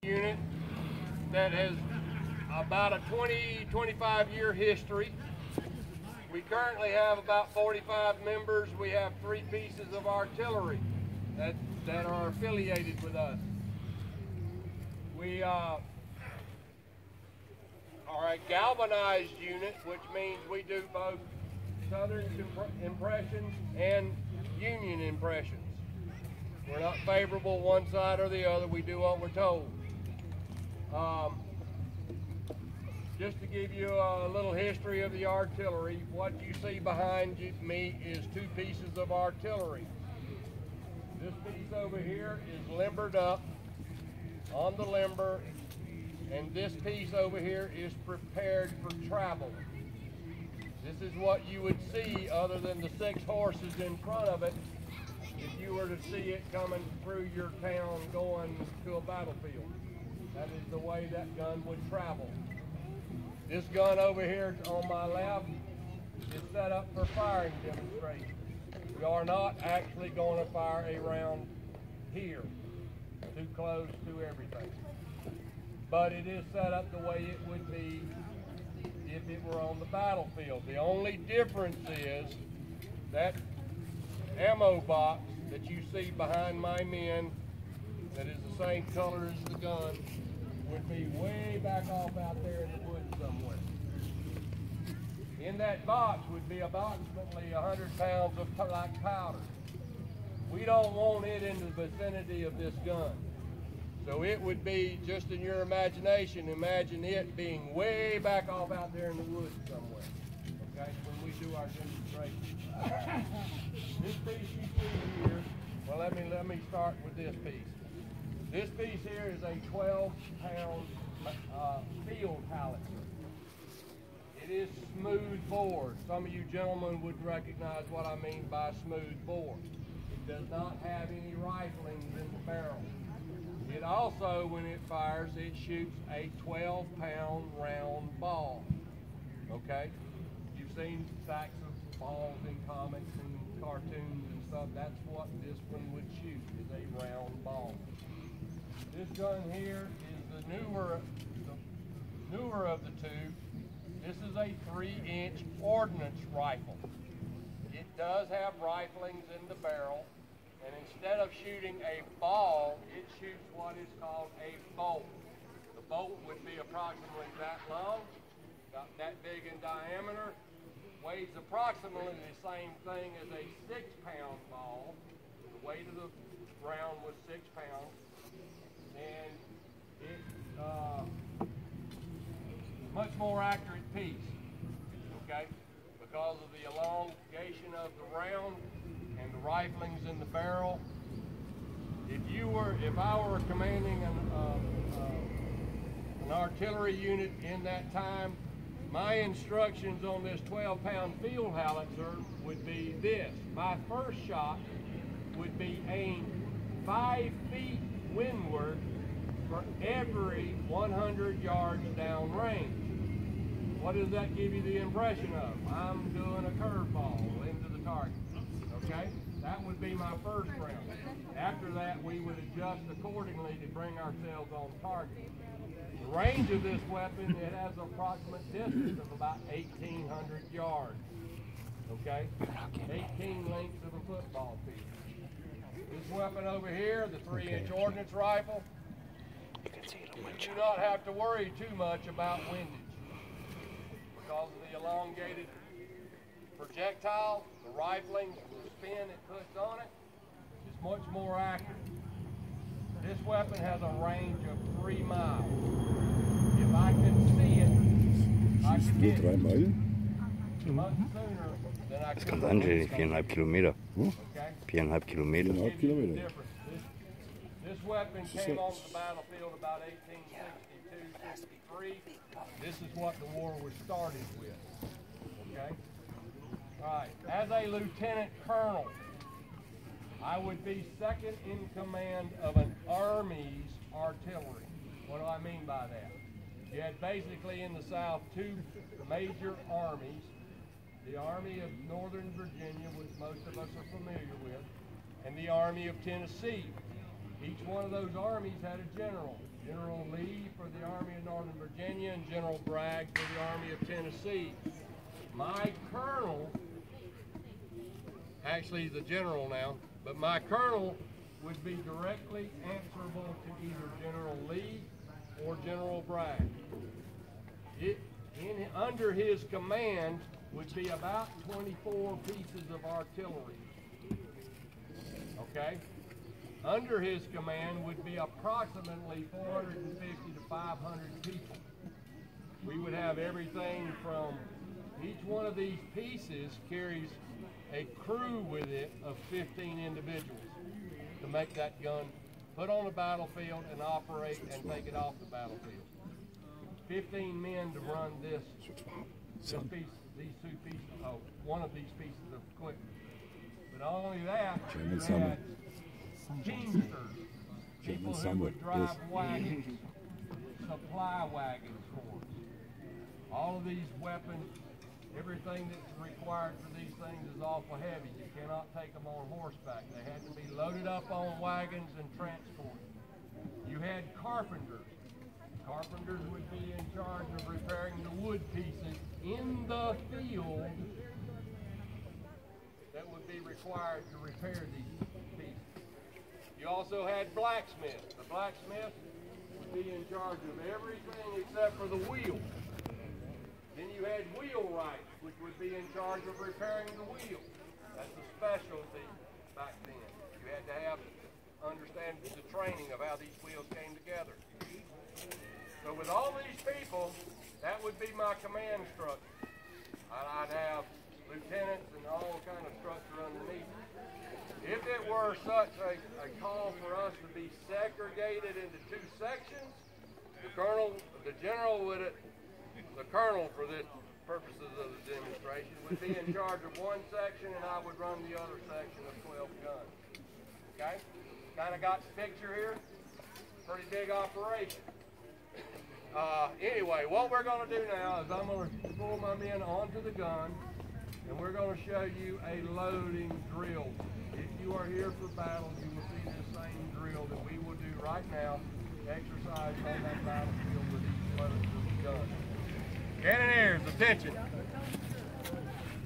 unit that has about a 25 year history. We currently have about 45 members. We have 3 pieces of artillery that are affiliated with us. We are a galvanized unit, which means we do both Southern impressions and Union impressions. We're not favorable one side or the other. We do what we're told. Just to give you a little history of the artillery, what you see behind me is 2 pieces of artillery. This piece over here is limbered up on the limber, and this piece over here is prepared for travel. This is what you would see other than the 6 horses in front of it if you were to see it coming through your town going to a battlefield. That is the way that gun would travel. This gun over here on my left is set up for firing demonstration. We are not actually going to fire a round here, too close to everything. But it is set up the way it would be if it were on the battlefield. The only difference is that ammo box that you see behind my men, that is the same color as the gun, would be way back off out there in the woods somewhere. In that box would be approximately 100 pounds of black powder. We don't want it in the vicinity of this gun. So it would be, just in your imagination, imagine it being way back off out there in the woods somewhere, okay, when we do our demonstration. This piece you see here, well, let me start with this piece. This piece here is a 12-pound field howitzer. It is smooth bore. Some of you gentlemen would recognize what I mean by smooth bore. It does not have any riflings in the barrel. It also, when it fires, it shoots a 12-pound round ball. Okay? You've seen stacks of balls in comics and cartoons and stuff. That's what this one would shoot, is a round ball. This gun here is the newer of the 2. This is a 3-inch Ordnance Rifle. It does have riflings in the barrel, and instead of shooting a ball, it shoots what is called a bolt. The bolt would be approximately that long, about that big in diameter, weighs approximately the same thing as a 6-pound ball. The weight of the round was 6 pounds, and it's much more accurate piece, okay, because of the elongation of the round and the riflings in the barrel. If I were commanding an artillery unit in that time, my instructions on this 12-pound field howitzer would be this. My first shot would be aimed 5 feet windward for every 100 yards downrange. What does that give you the impression of? I'm doing a curveball into the target, okay? That would be my first round. After that, we would adjust accordingly to bring ourselves on target. The range of this weapon, it has an approximate distance of about 1,800 yards, okay? 18 lengths of a football field. This weapon over here, the 3-inch Ordnance Rifle, you do not have to worry too much about windage. Because of the elongated projectile, the rifling, the spin it puts on it is much more accurate. This weapon has a range of 3 miles. If I can see it, I can hit it much sooner than I Das kann sein, 4,5 Kilometer. Okay? 4,5 Kilometer. 4,5 Kilometer. This weapon came onto the battlefield about 1862, 63. This is what the war was started with, okay? All right, as a lieutenant colonel, I would be second in command of an army's artillery. What do I mean by that? You had basically in the South 2 major armies. The Army of Northern Virginia, which most of us are familiar with, and the Army of Tennessee. Each one of those armies had a general. General Lee for the Army of Northern Virginia, and General Bragg for the Army of Tennessee. My colonel, actually the general now, but my colonel would be directly answerable to either General Lee or General Bragg. Under his command would be about 24 pieces of artillery. Okay? Under his command would be approximately 450 to 500 people. We would have everything from, each one of these pieces carries a crew with it of 15 individuals to make that gun put on the battlefield and operate and take it off the battlefield. 15 men to run these two pieces, one of these pieces of equipment. But not only that, you had teamsters, people who would drive wagons, supply wagons for us. All of these weapons, everything that's required for these things is awful heavy. You cannot take them on horseback. They had to be loaded up on wagons and transported. You had carpenters. Carpenters would be in charge of repairing the wood pieces in the field that would be required to repair these pieces. You also had blacksmiths. The blacksmith would be in charge of everything except for the wheel. Then you had wheelwrights, which would be in charge of repairing the wheel. That's a specialty back then. You had to understand the training of how these wheels came together. So with all these people, that would be my command structure. I'd have lieutenants and all kind of structure underneath. If it were such a call for us to be segregated into two sections, the colonel for the purposes of the demonstration would be in charge of one section, and I would run the other section of 12 guns. Okay? Kind of got the picture here? Pretty big operation. Anyway, what we're going to do now is I'm going to pull my men onto the gun, and we're going to show you a loading drill. If you are here for battle, you will see the same drill that we will do right now, exercise on that battlefield with each load of the gun. Cannoneers, attention.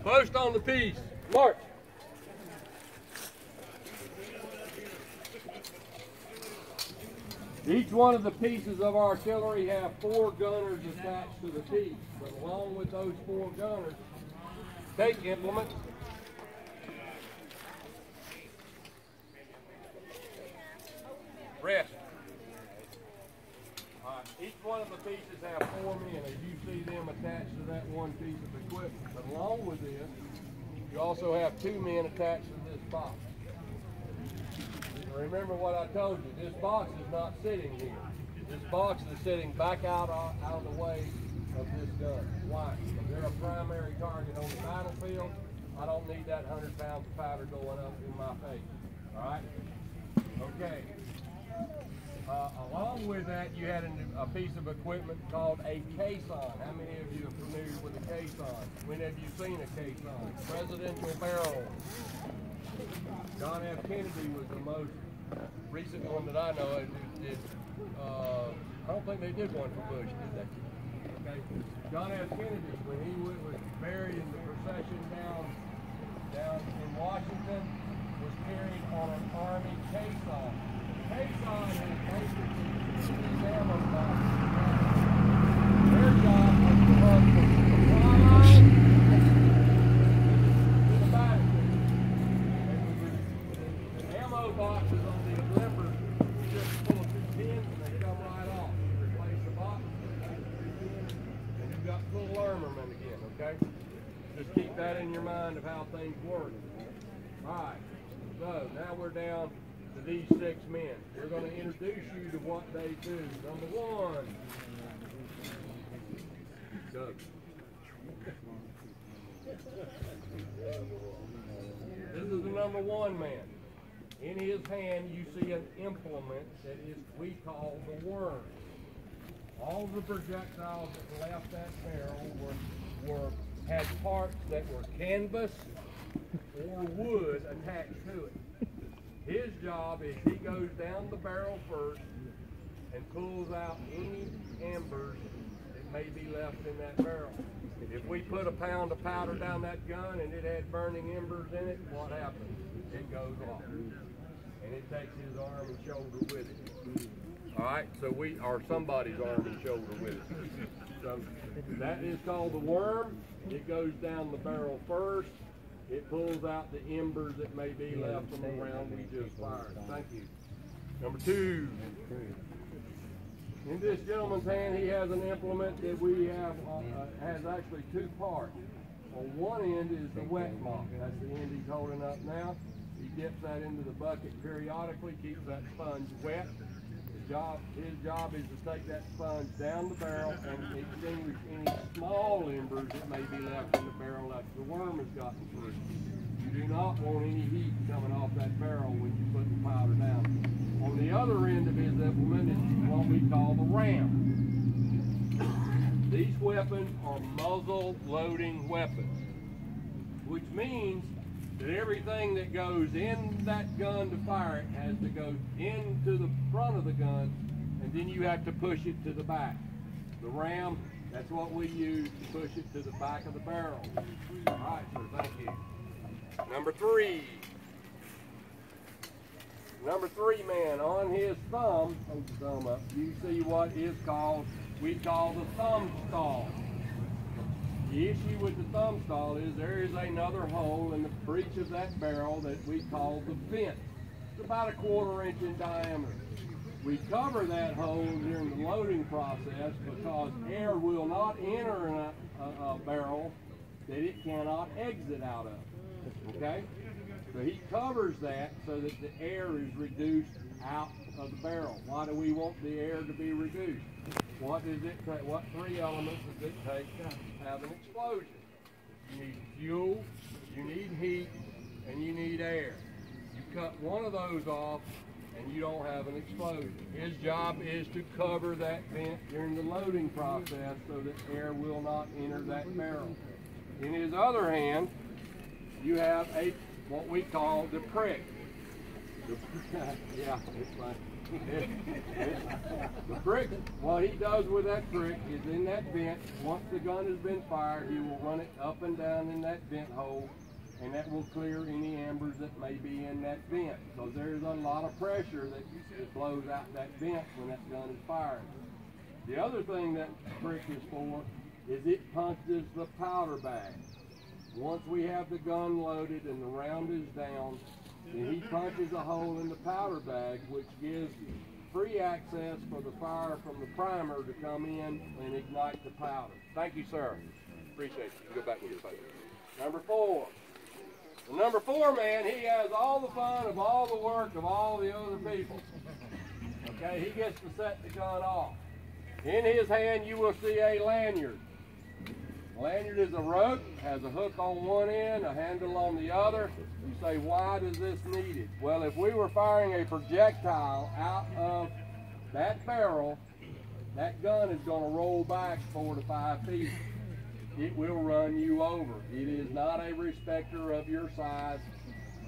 Post on the piece. March. Each one of the pieces of artillery have 4 gunners attached to the piece. But along with those 4 gunners, take implements. Rest. Each one of the pieces have 4 men, as you see them attached to that one piece of equipment. But along with this, you also have 2 men attached to this box. Remember what I told you, this box is not sitting here. This box is sitting back out of the way of this gun. Why? If they're a primary target on the battlefield, I don't need that 100 pounds of powder going up in my face. All right? Okay. Along with that, you had a piece of equipment called a caisson. How many of you are familiar with a caisson? When have you seen a caisson? Presidential barrel. John F. Kennedy was the most recent one that I know of. I don't think they did one for Bush, did they? Okay. John F. Kennedy, when he was buried in the procession down in Washington, was carried on an Army caisson. Caisson is basically these ammo boxes. Their job was to run from the supply line to the battlefield. The ammo boxes on the Olympics just full of 2 pins and they come right off. You replace the box, take 2 pins, and you've got full armament again, okay? Just keep that in your mind of how things work. Alright, so now we're down to these 6 men. We're going to introduce you to what they do. Number 1, Doug. This is the number 1 man. In his hand, you see an implement that we call the worm. All the projectiles that left that barrel had parts that were canvas or wood attached to it. His job is he goes down the barrel first, and pulls out any embers that may be left in that barrel. If we put a pound of powder down that gun and it had burning embers in it, what happens? It goes off. And it takes his arm and shoulder with it. All right, so or somebody's arm and shoulder with it. So that is called the worm. It goes down the barrel first. It pulls out the embers that may be left from the round we just fired. Thank you. Number 2. In this gentleman's hand, he has an implement that we have, has actually 2 parts. On one end is the wet mop. That's the end he's holding up now. He dips that into the bucket periodically, keeps that sponge wet. His job is to take that sponge down the barrel and extinguish any small embers that may be left in the barrel that the worm has gotten through. You do not want any heat coming off that barrel when you put the powder down. On the other end of his implement is what we call the ram. These weapons are muzzle loading weapons, which means that everything that goes in that gun to fire it has to go into the front of the gun, and then you have to push it to the back. The ram, that's what we use to push it to the back of the barrel. All right, sir, thank you. Number 3. Number 3 man, on his thumb, hold the thumb up, you see what is called, we call the thumb stall. The issue with the thumb stall is there is another hole in the breech of that barrel that we call the vent. It's about 1/4 inch in diameter. We cover that hole during the loading process because air will not enter a barrel that it cannot exit out of. Okay? So he covers that so that the air is reduced out of the barrel. Why do we want the air to be reduced? What does it take? What 3 elements does it take to have an explosion? You need fuel, you need heat, and you need air. You cut one of those off and you don't have an explosion. His job is to cover that vent during the loading process so that air will not enter that barrel. In his other hand, you have what we call the prick. Yeah, it's fine. The prick, what he does with that prick is in that vent, once the gun has been fired, he will run it up and down in that vent hole, and that will clear any embers that may be in that vent. So there's a lot of pressure that blows out that vent when that gun is fired. The other thing that prick is for is it punches the powder bag. Once we have the gun loaded and the round is down, then he punches a hole in the powder bag, which gives free access for the fire from the primer to come in and ignite the powder. Thank you, sir. Appreciate it. You go back with your paper. Number 4. The number 4 man, he has all the fun of all the work of all the other people. Okay, he gets to set the gun off. In his hand, you will see a lanyard. Lanyard is a rope, has a hook on one end, a handle on the other. You say, why does this need it? Well, if we were firing a projectile out of that barrel, that gun is going to roll back 4 to 5 feet. It will run you over. It is not a respecter of your size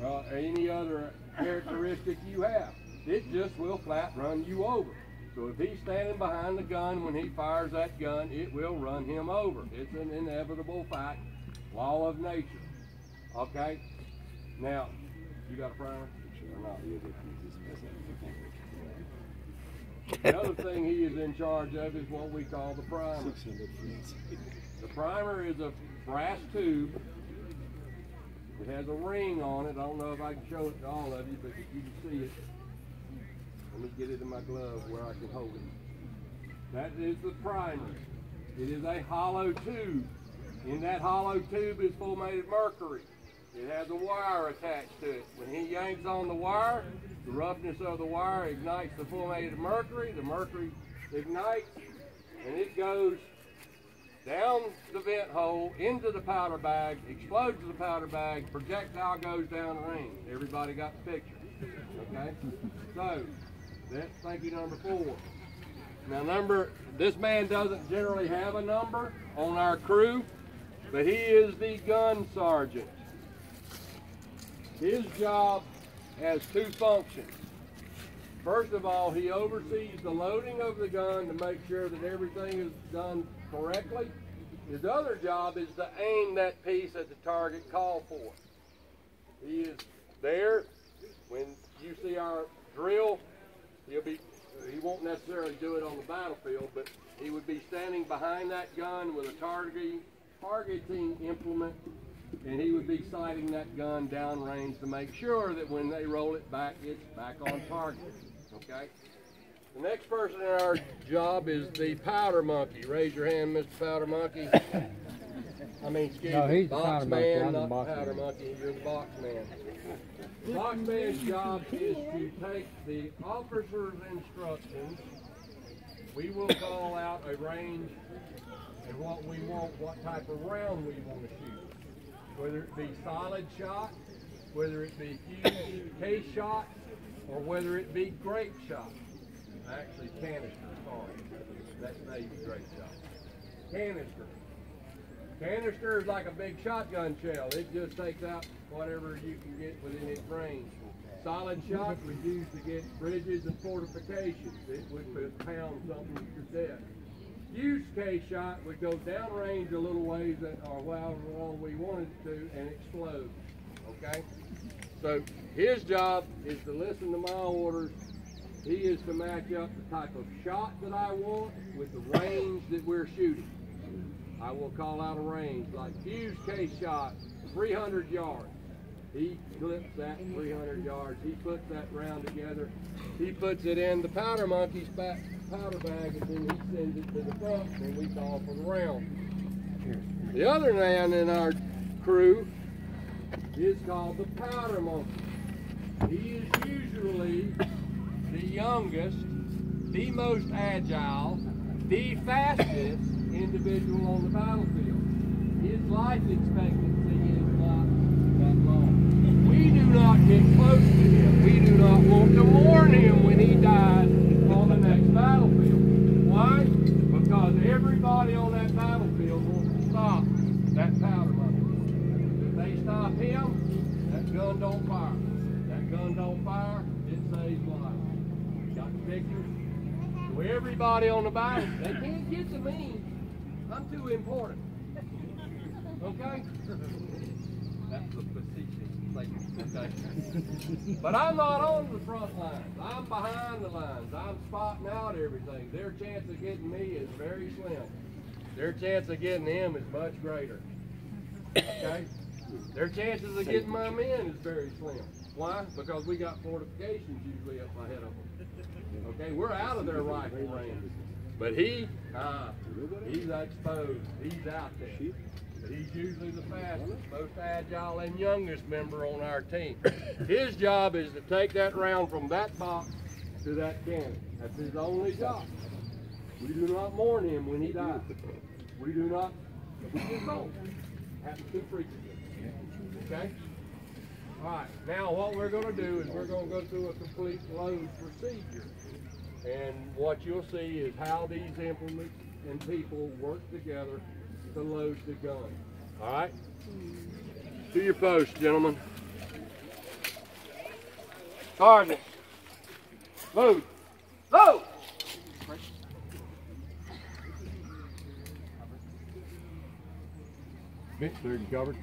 or any other characteristic you have. It just will flat run you over. So if he's standing behind the gun when he fires that gun, it will run him over. It's an inevitable fact, law of nature. Okay? Now, you got a primer? Or not? The other thing he is in charge of is what we call the primer. The primer is a brass tube. It has a ring on it. I don't know if I can show it to all of you, but you can see it. Let me get it in my glove where I can hold it. That is the primer. It is a hollow tube. In that hollow tube is fulminated mercury. It has a wire attached to it. When he yanks on the wire, the roughness of the wire ignites the fulminated mercury. The mercury ignites, and it goes down the vent hole, into the powder bag, explodes the powder bag, projectile goes down the range. Everybody got the picture, okay? So, that's thank you number 4. Now this man doesn't generally have a number on our crew, but he is the gun sergeant. His job has 2 functions. First of all, he oversees the loading of the gun to make sure that everything is done correctly. His other job is to aim that piece at the target called for. He is there when you see our drill. He won't necessarily do it on the battlefield, but he would be standing behind that gun with a targeting implement, and he would be sighting that gun downrange to make sure that when they roll it back, it's back on target. Okay? The next person in our job is the powder monkey. Raise your hand, Mr. Powder Monkey. Excuse me, box man, not powder monkey. You're the box man. Box man's job is to take the officer's instructions. We will call out a range and what we want, what type of round we want to shoot. Whether it be solid shot, whether it be huge case shot, or whether it be grape shot. Actually, canister, sorry. That's Navy grape shot. Canister. Canister is like a big shotgun shell. It just takes out whatever you can get within its range. Solid shot was used to get bridges and fortifications. It would pound something to death. Huge case shot would go downrange a little ways or however long we wanted to and explode. Okay? So his job is to listen to my orders. He is to match up the type of shot that I want with the range that we're shooting. I will call out a range, like huge case shot, 300 yards. He clips that 300 yards. He puts that round together. He puts it in the powder monkey's powder bag, and then he sends it to the front, and we call for the round. The other man in our crew is called the powder monkey. He is usually the youngest, the most agile, the fastest individual on the battlefield. His life expectancy is not that long. We do not get close to him. We do not want to warn him when he dies on the next battlefield. Why? Because everybody on that battlefield wants to stop that powder monkey. If they stop him, that gun don't fire. That gun don't fire, it saves lives. Got the pictures? So everybody on the battle, they can't get to me. I'm too important. Okay? That's the facetious thing. Okay? But I'm not on the front lines. I'm behind the lines. I'm spotting out everything. Their chance of getting me is very slim. Their chance of getting them is much greater. Okay? Their chances of getting my men is very slim. Why? Because we got fortifications usually up ahead of them. Okay? We're out of their rifle range. But he's exposed. He's out there. But he's usually the fastest, most agile, and youngest member on our team. His job is to take that round from that box to that cannon. That's his only job. We do not mourn him when he dies. We do not. We just don't. Happens too frequently. Okay? All right. Now what we're going to do is we're going to go through a complete load procedure. And what you'll see is how these implements and people work together to load the gun. All right? To your post, gentlemen. Sergeant. Load. Load! Bitch, cleared and covered.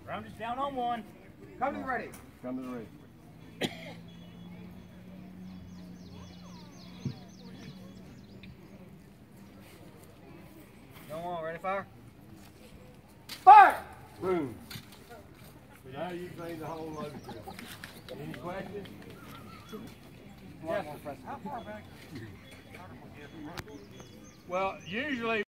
Round is down on one. Come to the ready. Come to the ready. No one, ready, fire? Fire! Boom. So now you say the whole load drill. Any questions? Yes. Well, usually